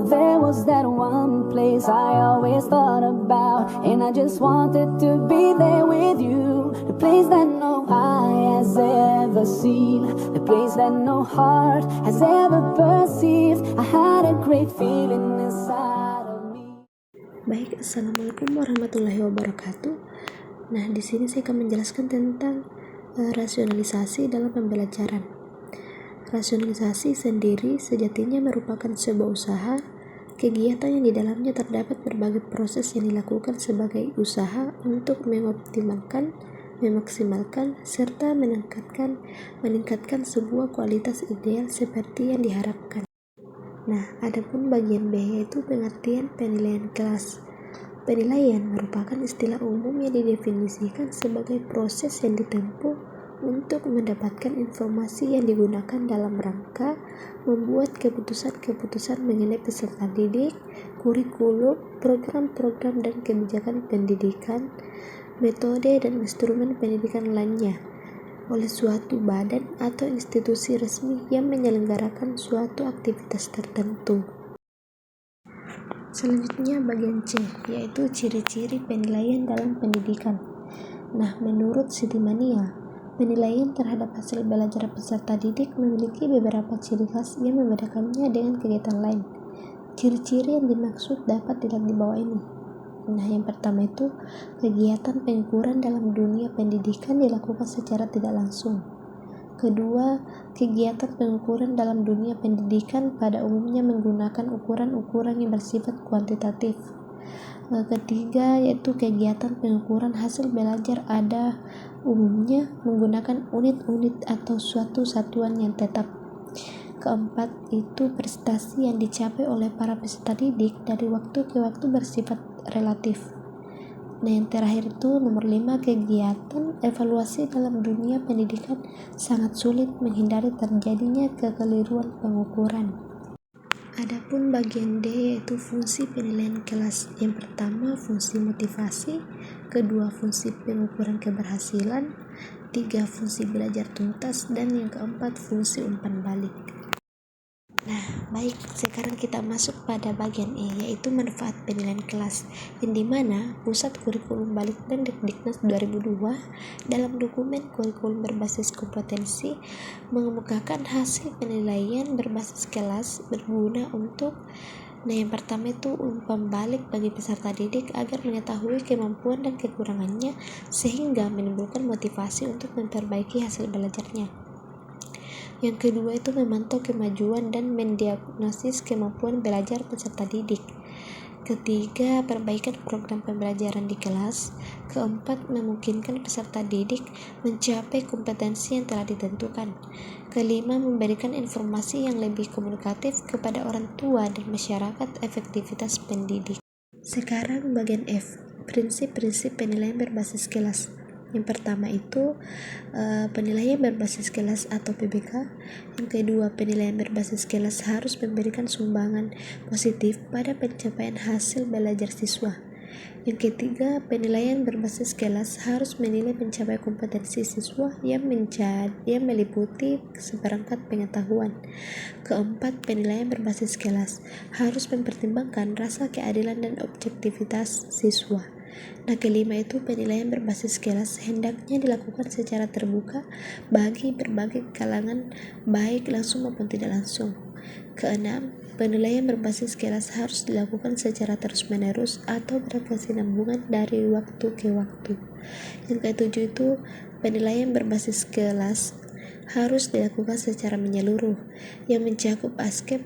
There was that one place I always thought about, and I just wanted to be there with you. The place that no eye has ever seen, the place that no heart has ever perceived. I had a great feeling inside of me. Baik, assalamualaikum warahmatullahi wabarakatuh. Nah, di sini saya akan menjelaskan tentang rasionalisasi dalam pembelajaran. Rasionalisasi sendiri sejatinya merupakan sebuah usaha, kegiatan yang di dalamnya terdapat berbagai proses yang dilakukan sebagai usaha untuk mengoptimalkan, memaksimalkan, serta meningkatkan sebuah kualitas ideal seperti yang diharapkan. Nah, adapun bagian B yaitu pengertian penilaian kelas. Penilaian merupakan istilah umum yang didefinisikan sebagai proses yang ditempuh untuk mendapatkan informasi yang digunakan dalam rangka membuat keputusan-keputusan mengenai peserta didik, kurikulum, program-program dan kebijakan pendidikan, metode dan instrumen pendidikan lainnya oleh suatu badan atau institusi resmi yang menyelenggarakan suatu aktivitas tertentu. Selanjutnya bagian C, yaitu ciri-ciri penilaian dalam pendidikan. Nah, menurut Siti Mania, penilaian terhadap hasil belajar peserta didik memiliki beberapa ciri khas yang membedakannya dengan kegiatan lain. Ciri-ciri yang dimaksud dapat dilihat di bawah ini. Nah, yang pertama itu, kegiatan pengukuran dalam dunia pendidikan dilakukan secara tidak langsung. Kedua, kegiatan pengukuran dalam dunia pendidikan pada umumnya menggunakan ukuran-ukuran yang bersifat kuantitatif. Ketiga, yaitu kegiatan pengukuran hasil belajar ada umumnya menggunakan unit-unit atau suatu satuan yang tetap. Keempat, itu prestasi yang dicapai oleh para peserta didik dari waktu ke waktu bersifat relatif. Nah, yang terakhir itu nomor 5, kegiatan evaluasi dalam dunia pendidikan sangat sulit menghindari terjadinya kekeliruan pengukuran. Adapun bagian D yaitu fungsi penilaian kelas. Yang pertama, fungsi motivasi, kedua, fungsi pengukuran keberhasilan, tiga, fungsi belajar tuntas, dan yang keempat, fungsi umpan balik. Nah, baik, sekarang kita masuk pada bagian E, yaitu manfaat penilaian kelas, yang dimana Pusat Kurikulum Balitbang Dikdiknas 2002 dalam dokumen kurikulum berbasis kompetensi mengemukakan hasil penilaian berbasis kelas berguna untuk yang pertama itu umpan balik bagi peserta didik agar mengetahui kemampuan dan kekurangannya sehingga menimbulkan motivasi untuk memperbaiki hasil belajarnya. Yang kedua itu memantau kemajuan dan mendiagnosis kemampuan belajar peserta didik. Ketiga, perbaikan program pembelajaran di kelas. Keempat, memungkinkan peserta didik mencapai kompetensi yang telah ditentukan. Kelima, memberikan informasi yang lebih komunikatif kepada orang tua dan masyarakat efektivitas pendidik. Sekarang bagian F, prinsip-prinsip penilaian berbasis kelas. Yang pertama itu penilaian berbasis kelas atau PBK. Yang kedua, penilaian berbasis kelas harus memberikan sumbangan positif pada pencapaian hasil belajar siswa. Yang ketiga, penilaian berbasis kelas harus menilai pencapaian kompetensi siswa yang meliputi seperangkat pengetahuan. Keempat, penilaian berbasis kelas harus mempertimbangkan rasa keadilan dan objektivitas siswa. Nah, kelima itu penilaian berbasis kelas hendaknya dilakukan secara terbuka bagi berbagai kalangan, baik langsung maupun tidak langsung. Keenam, penilaian berbasis kelas harus dilakukan secara terus-menerus atau berkesinambungan dari waktu ke waktu. Yang ketujuh itu penilaian berbasis kelas harus dilakukan secara menyeluruh yang mencakup aspek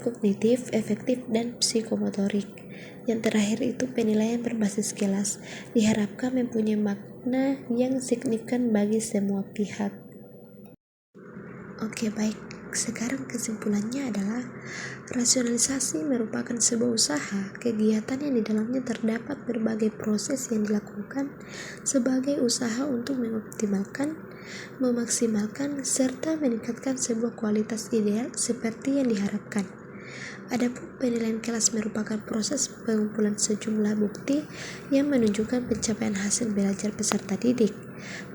kognitif, efektif, dan psikomotorik. Yang terakhir itu penilaian berbasis kelas diharapkan mempunyai makna yang signifikan bagi semua pihak. Oke, baik. Sekarang kesimpulannya adalah rasionalisasi merupakan sebuah usaha, kegiatan yang di dalamnya terdapat berbagai proses yang dilakukan sebagai usaha untuk mengoptimalkan, memaksimalkan, serta meningkatkan sebuah kualitas ideal seperti yang diharapkan. Adapun penilaian kelas merupakan proses pengumpulan sejumlah bukti yang menunjukkan pencapaian hasil belajar peserta didik.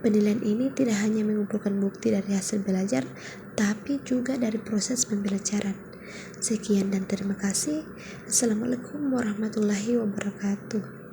Penilaian ini tidak hanya mengumpulkan bukti dari hasil belajar, tapi juga dari proses pembelajaran. Sekian dan terima kasih. Assalamualaikum warahmatullahi wabarakatuh.